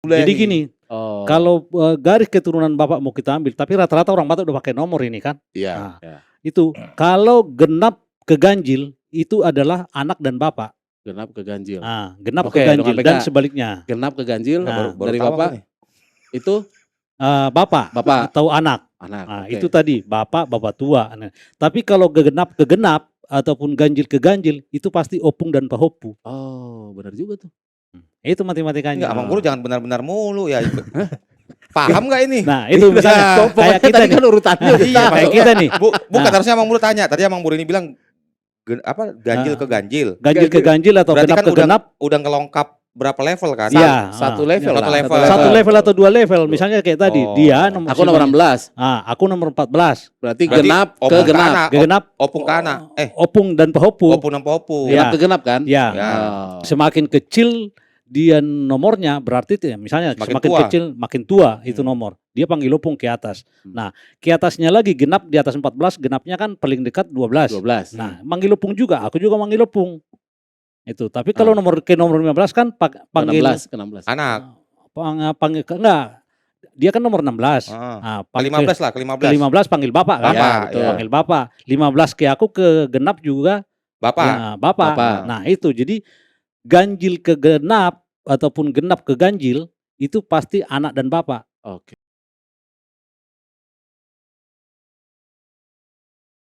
Jadi gini, Oh. kalau garis keturunan bapak mau kita ambil, tapi rata-rata orang Batak udah pakai nomor ini kan. Iya. Nah, itu kalau genap ke ganjil itu adalah anak dan bapak. Genap ke ganjil. Nah, genap Oke, ke ganjil dengan dan PK. sebaliknya. Genap ke ganjil Nah, Baru dari tahu bapak aku nih. itu Bapak Bapak. atau anak. anak. Nah, Oke. itu tadi bapak tua. Nah, tapi kalau genap ke genap ataupun ganjil ke ganjil itu pasti opung dan pahopu. Oh, benar juga tuh. Itu matematikanya. Enggak, Abang Guru jangan benar-benar mulu ya. Paham nggak ini? Nah, itu misalnya kayak Pokoknya kita tadi nih. kan urutannya udah Iya, tahu. Kayak kita nih. Bukan Nah. harusnya Abang Guru tanya. Tadi Abang Guru ini bilang ganjil ke ganjil. Ganjil ke ganjil atau Berarti genap kan ke genap. udah ngelengkap berapa level kan? Iya. Satu level Satu lah. level. Satu level atau dua level. Misalnya kayak tadi, Oh. dia nomor Aku nomor 16. aku nomor 14. Berarti Berarti genap ke opung genap. anak, Genap opung ke anak. opung dan pahopu. Opung dan popu. Iya. Genap ke genap kan? Ya. Ya. Oh. Semakin kecil dia nomornya berarti misalnya Semakin semakin tua. kecil makin tua itu nomor. Dia panggil opung ke atas. Nah, ke atasnya lagi genap di atas 14, genapnya kan paling dekat 12. 12. Nah, manggil opung juga. Aku juga manggil opung. Itu. Tapi kalau nomor 15 kan panggil 16 ke 16. Anak. panggil enggak. Dia kan nomor 16. Ah. Nah, Ke 15 lah, ke 15. ke 15 panggil bapak kan? Bapak, Ya, betul. Panggil bapak. 15 ke aku ke genap juga Bapak. ya, bapak. Bapak. Nah, itu. Jadi ganjil ke genap ataupun genap ke ganjil itu pasti anak dan bapak. Oke.